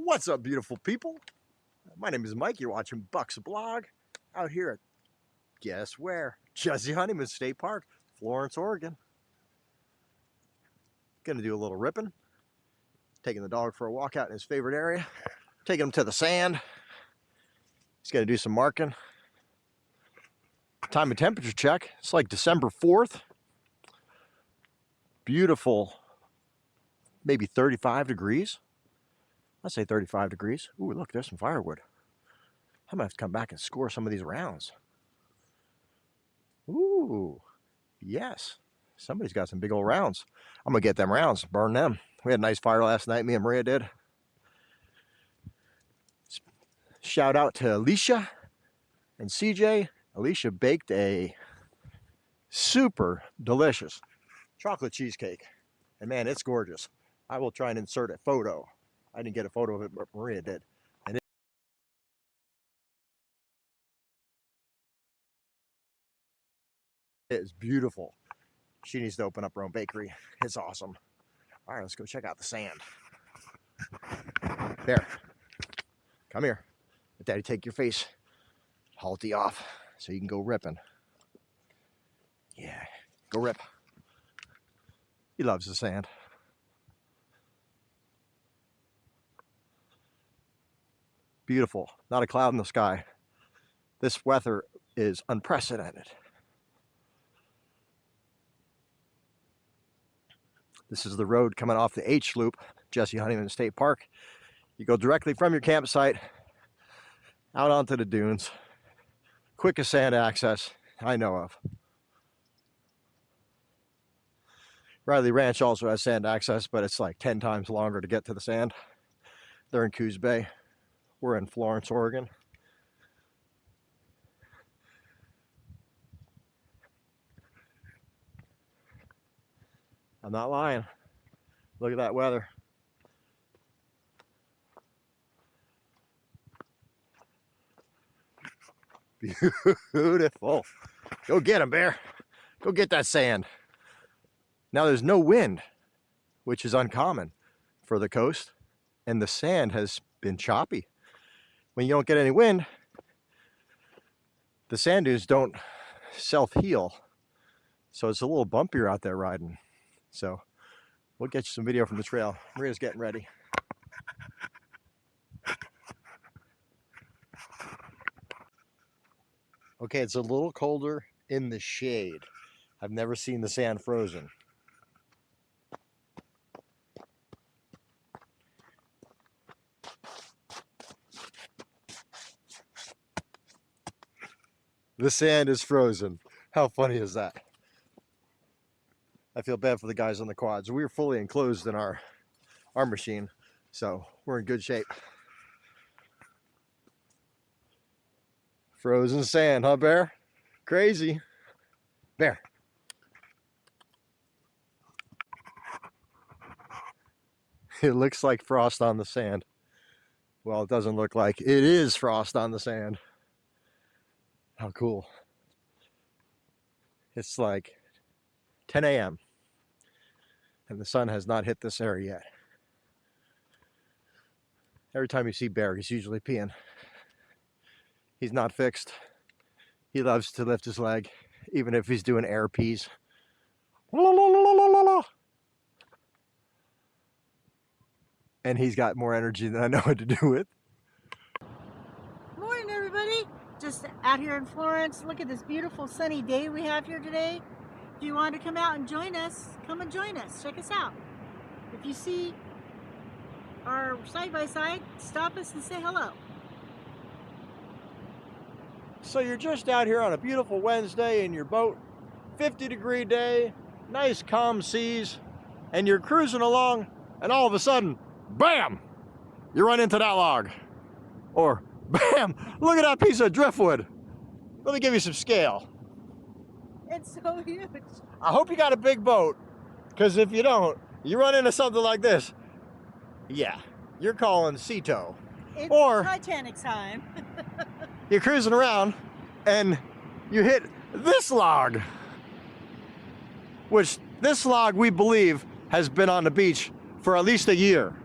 What's up, beautiful people? My name is Mike. You're watching Buck's Blog out here at, guess where? Honeyman State Park, Florence, Oregon. Gonna do a little ripping. Taking the dog for a walk out in his favorite area. Taking him to the sand. He's gonna do some marking. Time and temperature check. It's like December 4th. Beautiful, maybe 35 degrees. I'd say 35 degrees. Ooh, look, there's some firewood. I'm gonna have to come back and score some of these rounds. Ooh, yes. Somebody's got some big old rounds. I'm gonna get them rounds, burn them. We had a nice fire last night, me and Maria did. Shout out to Alicia and CJ. Alicia baked a super delicious chocolate cheesecake. And man, it's gorgeous. I will try and insert a photo. I didn't get a photo of it, but Maria did. And it is beautiful. She needs to open up her own bakery. It's awesome. All right, let's go check out the sand. There. Come here. Let Daddy take your face. Halty off so you can go ripping. Yeah, go rip. He loves the sand. Beautiful. Not a cloud in the sky. This weather is unprecedented. This is the road coming off the H loop, Jetty Honeyman State Park. You go directly from your campsite out onto the dunes. Quickest sand access I know of. Riley Ranch also has sand access, but it's like 10 times longer to get to the sand. They're in Coos Bay. We're in Florence, Oregon. I'm not lying. Look at that weather. Beautiful. Go get him, bear. Go get that sand. Now there's no wind, which is uncommon for the coast, and the sand has been choppy. When you don't get any wind, the sand dunes don't self-heal, so it's a little bumpier out there riding. So we'll get you some video from the trail. Maria's getting ready. Okay, it's a little colder in the shade. I've never seen the sand frozen. The sand is frozen. How funny is that? I feel bad for the guys on the quads. We're fully enclosed in our machine, so we're in good shape. Frozen sand, huh, Bear? Crazy. Bear. It looks like frost on the sand. Well, it doesn't look like. It is frost on the sand. How cool. It's like 10 a.m. and the sun has not hit this area yet. Every time you see Bear, he's usually peeing. He's not fixed. He loves to lift his leg, even if he's doing air pees. And he's got more energy than I know what to do with. Morning, everybody. Just out here in Florence. Look at this beautiful sunny day we have here today. If you want to come out and join us, come and join us. Check us out. If you see our side-by-side, stop us and say hello. So you're just out here on a beautiful Wednesday in your boat, 50-degree day, nice calm seas, and you're cruising along, and all of a sudden, bam, you run into that log. Or bam, look at that piece of driftwood. Let me give you some scale. It's so huge. I hope you got a big boat, because if you don't, you run into something like this. Yeah, you're calling sea tow. It's or Titanic time. You're cruising around and you hit this log, which this log we believe has been on the beach for at least a year.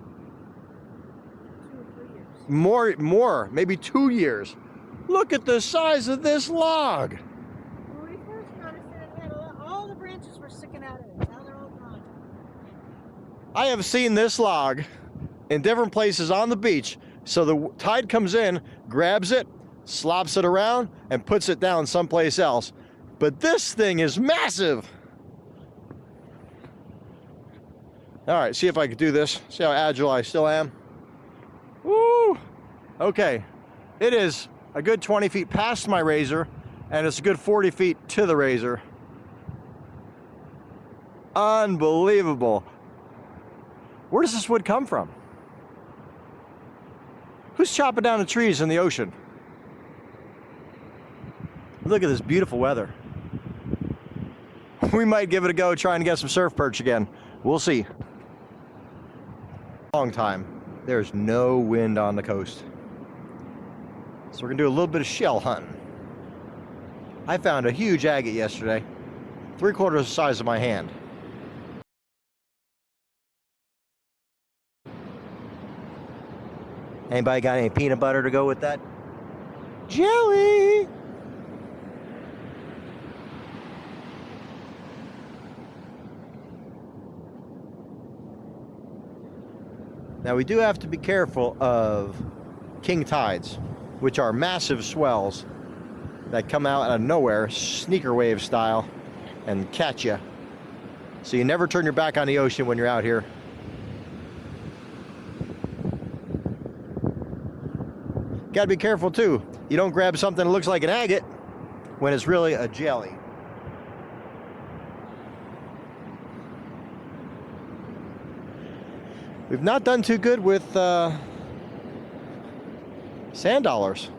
more, maybe 2 years. Look at the size of this log. When we first noticed it, all the branches were sticking out of it. Now they're all gone. I have seen this log in different places on the beach. So the tide comes in, grabs it, slops it around, and puts it down someplace else. But this thing is massive. All right, see if I can do this. See how agile I still am. Woo! Okay, it is a good 20 feet past my razor, and it's a good 40 feet to the razor. Unbelievable. Where does this wood come from? Who's chopping down the trees in the ocean? Look at this beautiful weather. We might give it a go trying to get some surf perch again. We'll see. Long time. There's no wind on the coast. So we're gonna do a little bit of shell hunting. I found a huge agate yesterday, 3/4 the size of my hand. Anybody got any peanut butter to go with that? Jelly! Now we do have to be careful of king tides, which are massive swells that come out of nowhere, sneaker wave style, and catch you. So you never turn your back on the ocean when you're out here. Got to be careful too. You don't grab something that looks like an agate when it's really a jelly. We've not done too good with sand dollars.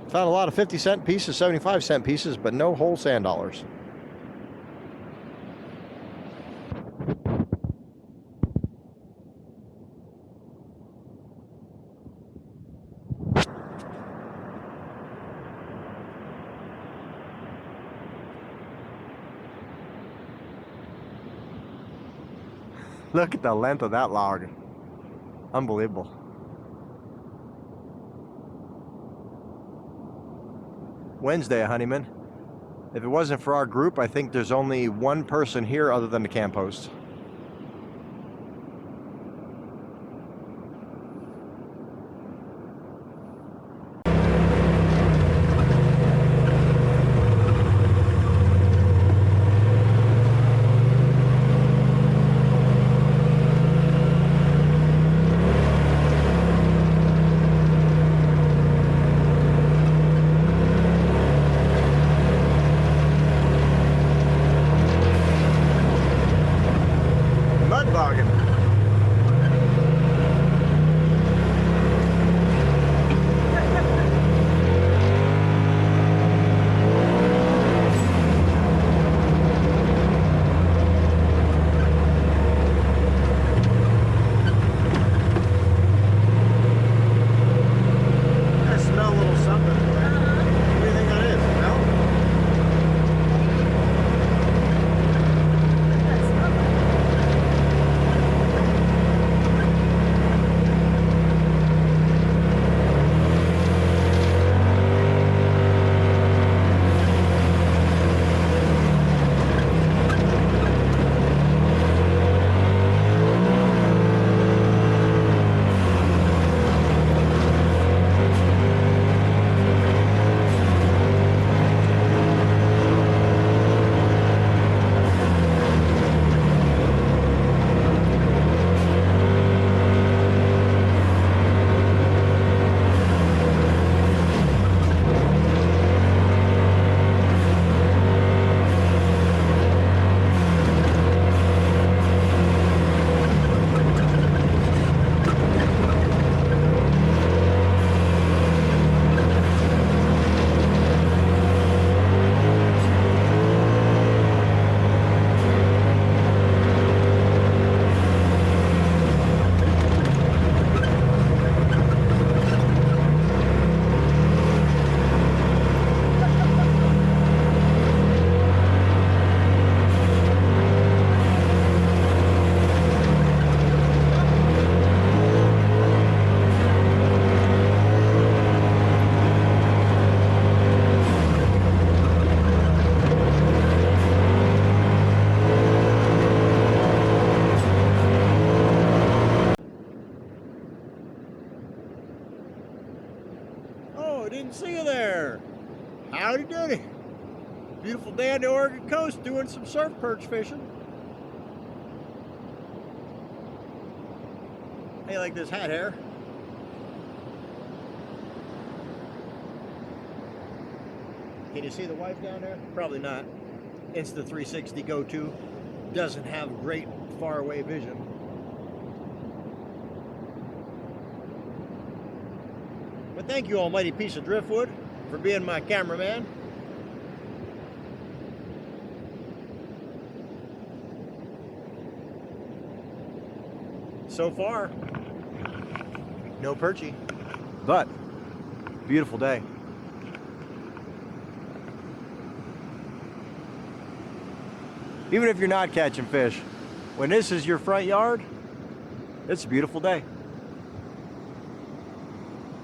Found a lot of 50-cent pieces, 75-cent pieces, but no whole sand dollars. Look at the length of that log. Unbelievable. Wednesday, Honeyman. If it wasn't for our group, I think there's only one person here other than the camp host. didn't see you there. Howdy doody. Beautiful day on the Oregon coast doing some surf perch fishing. How you like this hat hair? Can you see the wife down there? Probably not. Insta360 go-to doesn't have great far away vision. But thank you, almighty piece of driftwood, for being my cameraman. So far, no perchy, but beautiful day. Even if you're not catching fish, when this is your front yard, it's a beautiful day.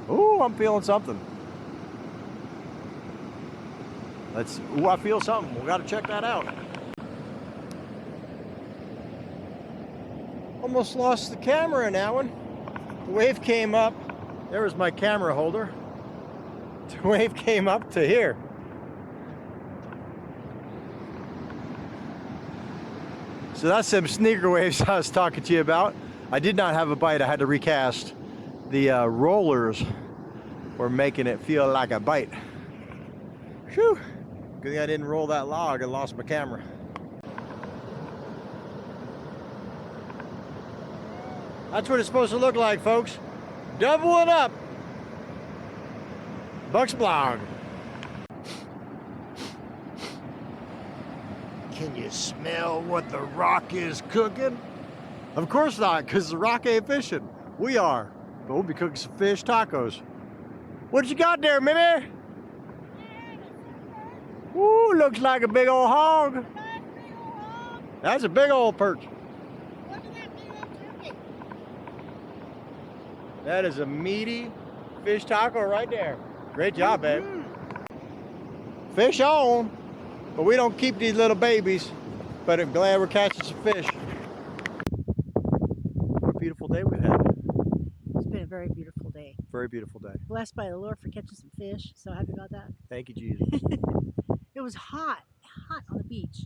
Ooh, I'm feeling something. Ooh, I feel something. We gotta check that out. Almost lost the camera in that one. The wave came up. There was my camera holder. The wave came up to here. So that's them sneaker waves I was talking to you about. I did not have a bite. I had to recast. The rollers were making it feel like a bite. Whew. Good thing I didn't roll that log and lost my camera. That's what it's supposed to look like, folks. Double it up. Buck's Blog. Can you smell what the rock is cooking? Of course not, because the rock ain't fishing. We are, but we'll be cooking some fish tacos. What you got there, Mimi? Ooh, looks like a big old hog. That's a big old perch. That is a meaty fish taco right there. Great job, babe. Fish on, but we don't keep these little babies. But I'm glad we're catching some fish. What a beautiful day we've had. It's been a very beautiful day. Very beautiful day. Blessed by the Lord for catching some fish. So happy about that. Thank you, Jesus. It was hot on the beach.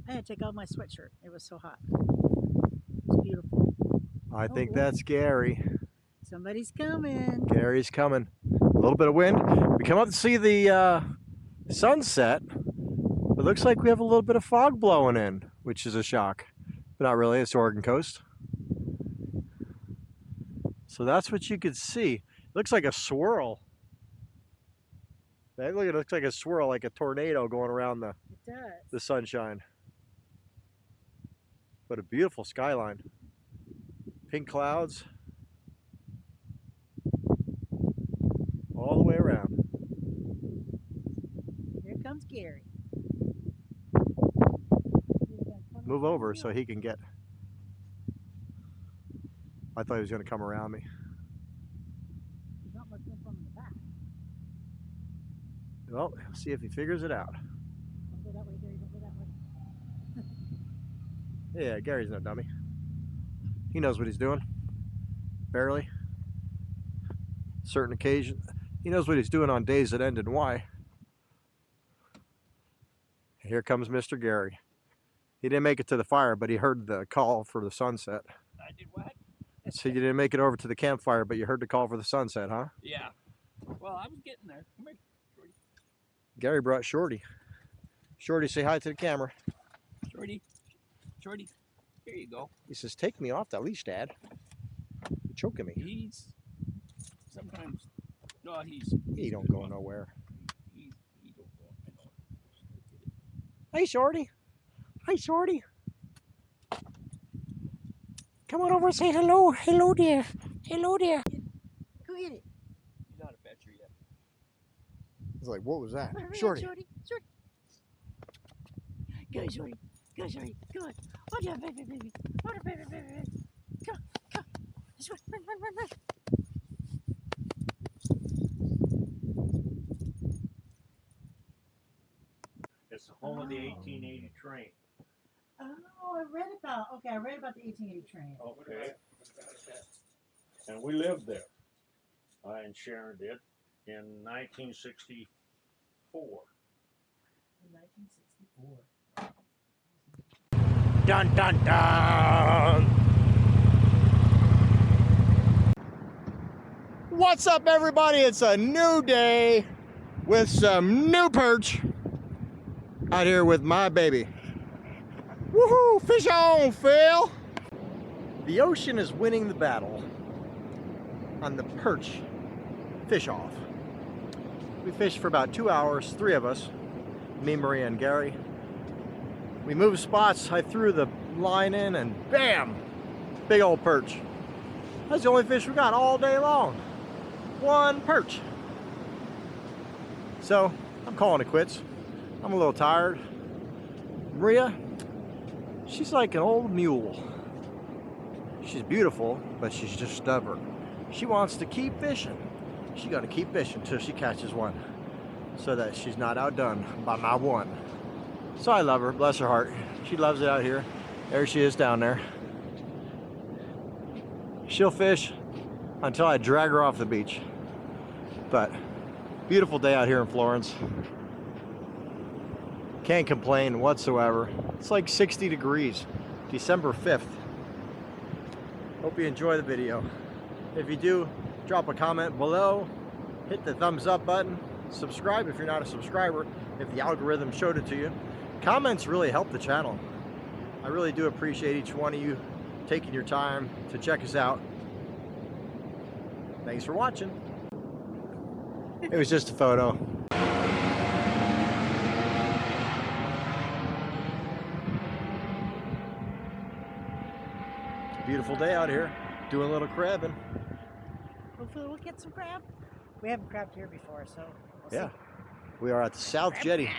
I had to take off my sweatshirt. It was so hot. It was beautiful. I think that's Gary. Somebody's coming. Gary's coming. A little bit of wind. We come up to see the sunset. It looks like we have a little bit of fog blowing in, which is a shock. But not really, it's Oregon coast. So that's what you could see. It looks like a swirl. It looks like a swirl, like a tornado going around the sunshine. But a beautiful skyline. Pink clouds. All the way around. Here comes Gary. Move over so he can get. I thought he was going to come around me. There's not much room for him in the back. Well, see if he figures it out. Don't go that way, Gary. Don't go that way. Yeah, Gary's no dummy. He knows what he's doing. Barely. Certain occasions. He knows what he's doing on days that end in Y. Here comes Mr. Gary. He didn't make it to the fire, but he heard the call for the sunset. I did what? So you didn't make it over to the campfire, but you heard the call for the sunset, huh? Yeah. Well, I was getting there. Come here, Shorty. Gary brought Shorty. Shorty, say hi to the camera. Shorty. Shorty. Here you go. He says, take me off that leash, Dad. You're choking me. He's sometimes. No, He don't go nowhere. He don't go. I know. Hey, Shorty. Hi, Shorty. Come on over and say hello. Hello there. Hello there. Go get it. He's not a fetcher yet. It's like, what was that? Hurry up, Shorty. Shorty. Go, Shorty. Go, Shorty. Come on. Oh, yeah, baby. Oh, baby. Come on. Let's run. It's the home of the 1880 train. Oh, I read about the 1880 train. Okay. And we lived there. I and Sharon did. in 1964. In 1964. Dun dun dun! What's up, everybody? It's a new day with some new perch out here with my baby. Woohoo! Fish on, Phil! The ocean is winning the battle on the perch fish off. We fished for about 2 hours, 3 of us, me, Maria, and Gary. We moved spots, I threw the line in, and bam! Big old perch. That's the only fish we got all day long. One perch. So, I'm calling it quits. I'm a little tired. Maria, she's like an old mule. She's beautiful, but she's just stubborn. She wants to keep fishing. She's gonna keep fishing until she catches one, so that she's not outdone by my one. So I love her, bless her heart. She loves it out here. There she is down there. She'll fish until I drag her off the beach. But beautiful day out here in Florence. Can't complain whatsoever. It's like 60 degrees, December 5th. Hope you enjoy the video. If you do, drop a comment below, hit the thumbs up button, subscribe if you're not a subscriber, if the algorithm showed it to you. Comments really help the channel. I really do appreciate each one of you taking your time to check us out. Thanks for watching. It was just a photo. Beautiful day out here, doing a little crabbing. Hopefully we'll get some crab. We haven't crabbed here before, so we'll Yeah, see. we are at the South Jetty,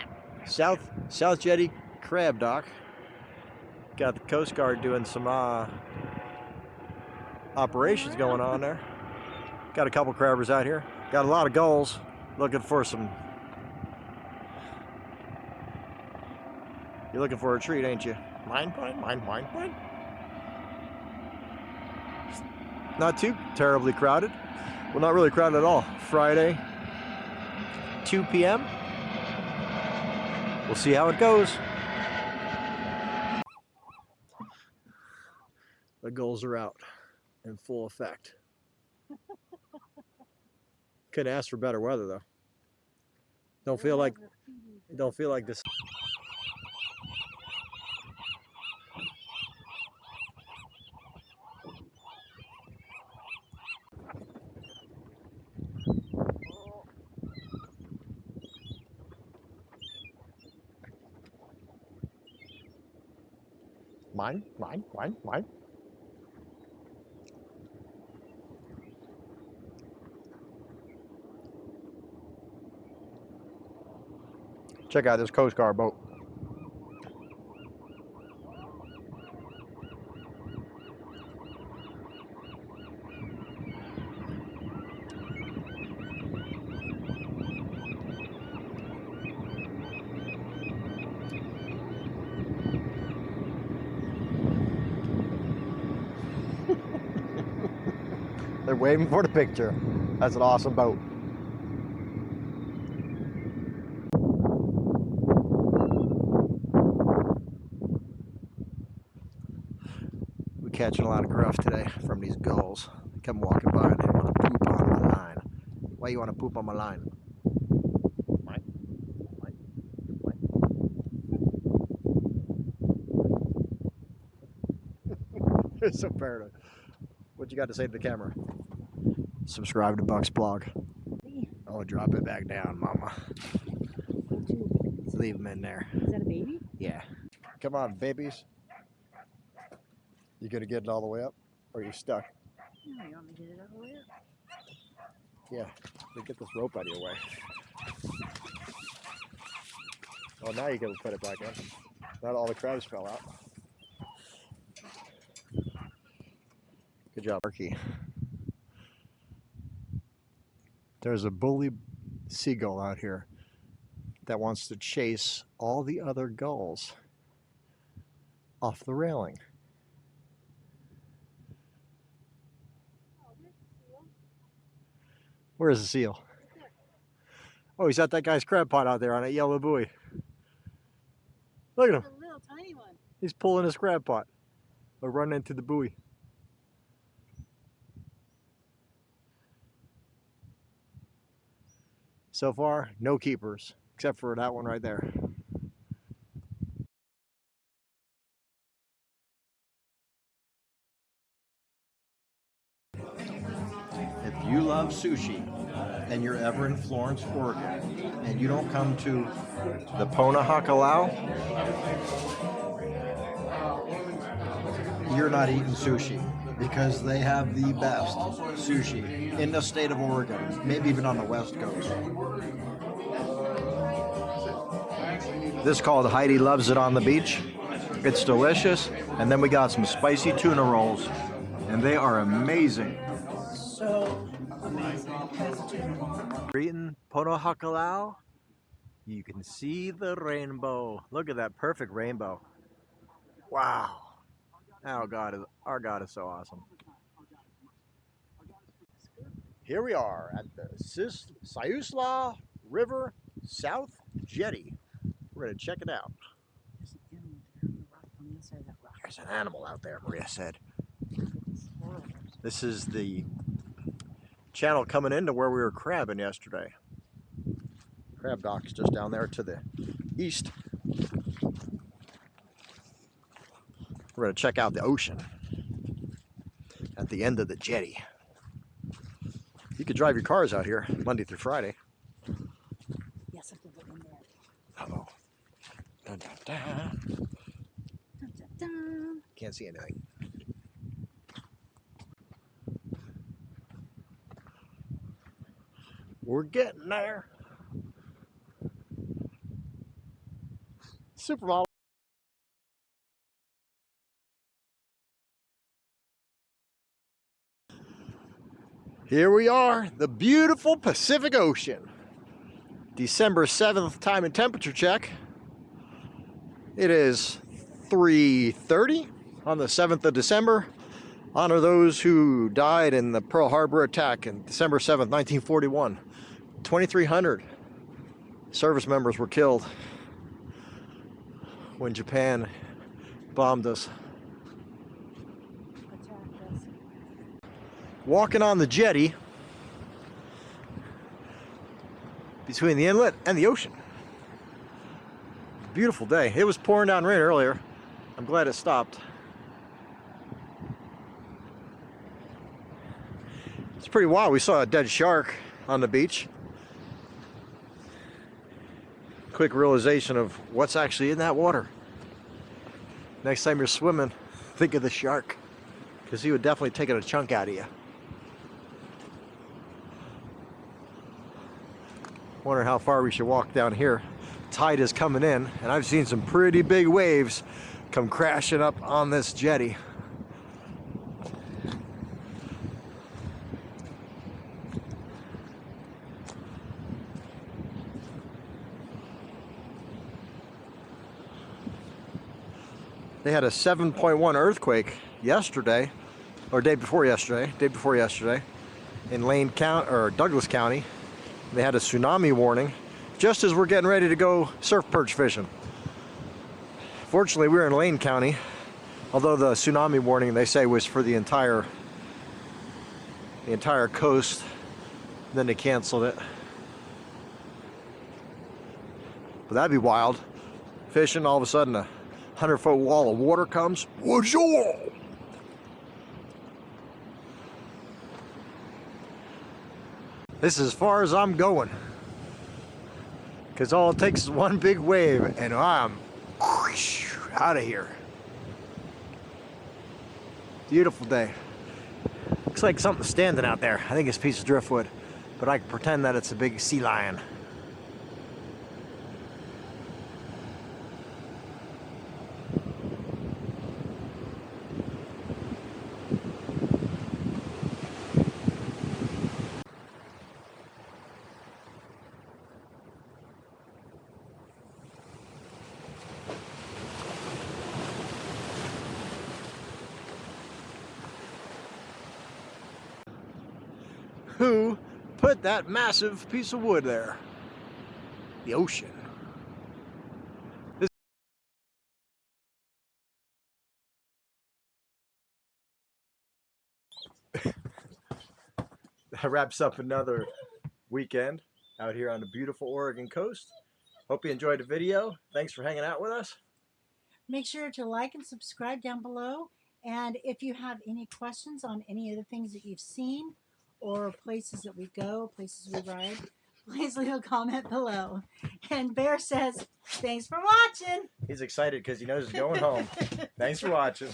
South Jetty Crab Dock. Got the Coast Guard doing some operations going on there. Got a couple crabbers out here. Got a lot of gulls. Looking for some. You're looking for a treat, ain't you? Mine. Not too terribly crowded. Well, not really crowded at all. Friday, 2 p.m. We'll see how it goes. The gulls are out in full effect. Couldn't ask for better weather though. Don't feel like this. Mine. Check out this Coast Guard boat. They're waiting for the picture. That's an awesome boat. We're catching a lot of gruff today from these gulls. They come walking by and they want to poop on my line. Why you want to poop on my line? Mine. You're so paranoid. What you got to say to the camera? Subscribe to Buck's blog. Oh, drop it back down, mama. Leave them in there. Is that a baby? Yeah. Come on, babies. You gonna get it all the way up? Or are you stuck? No, you want me to get it all the way up? Yeah. Get this rope out of your way. Oh, now you gotta put it back in. Not all the crabs fell out. Good job, Marky. There's a bully seagull out here that wants to chase all the other gulls off the railing. Where is the seal? Oh, he's at that guy's crab pot out there on that yellow buoy. Look at him. A little tiny one. He's pulling his crab pot. Or running into the buoy. So far, no keepers, except for that one right there. If you love sushi and you're ever in Florence, Oregon, and you don't come to the Pono Hukilau, you're not eating sushi, because they have the best sushi in the state of Oregon, maybe even on the West Coast. This is called Heidi Loves It on the Beach. It's delicious, and then we got some spicy tuna rolls, and they are amazing. So amazing. Eating Pono Hukilau, you can see the rainbow. Look at that perfect rainbow. Wow. Oh God, our God is so awesome. Here we are at the Siuslaw River South Jetty. We're gonna check it out. There's an animal there on the rock on the inside of that rock. There's an animal out there, Maria said. This is the channel coming into where we were crabbing yesterday. Crab dock's just down there to the east. We're gonna check out the ocean at the end of the jetty. You could drive your cars out here Monday through Friday. Yes, I can get in there. Uh-oh. Dun, dun, dun. Dun, dun, dun. Can't see anything. We're getting there. Supermodel. Here we are, the beautiful Pacific Ocean. December 7th time and temperature check. It is 3:30 on the 7th of December. Honor those who died in the Pearl Harbor attack in December 7th, 1941. 2,300 service members were killed when Japan bombed us. Attacked us. Walking on the jetty between the inlet and the ocean. Beautiful day. It was pouring down rain earlier. I'm glad it stopped. It's pretty wild. We saw a dead shark on the beach. Quick realization of what's actually in that water. Next time you're swimming, think of the shark, because he would definitely take a chunk out of you. Wonder how far we should walk down here. Tide is coming in, and I've seen some pretty big waves come crashing up on this jetty. They had a 7.1 earthquake yesterday, or day before yesterday, in Lane County or Douglas County. They had a tsunami warning just as we're getting ready to go surf perch fishing. Fortunately, we were in Lane County, although the tsunami warning they say was for the entire coast. Then they canceled it. But that'd be wild. Fishing, all of a sudden a 100-foot wall of water comes. What's your wall? This is as far as I'm going. Because all it takes is one big wave and I'm out of here. Beautiful day. Looks like something standing out there. I think it's a piece of driftwood, but I can pretend that it's a big sea lion. Who put that massive piece of wood there? the ocean. That wraps up another weekend out here on the beautiful Oregon coast. Hope you enjoyed the video. Thanks for hanging out with us. Make sure to like and subscribe down below. And if you have any questions on any of the things that you've seen or places that we go, places we ride, please leave a comment below. And Bear says, thanks for watching. He's excited because he knows he's going home. Thanks for watching.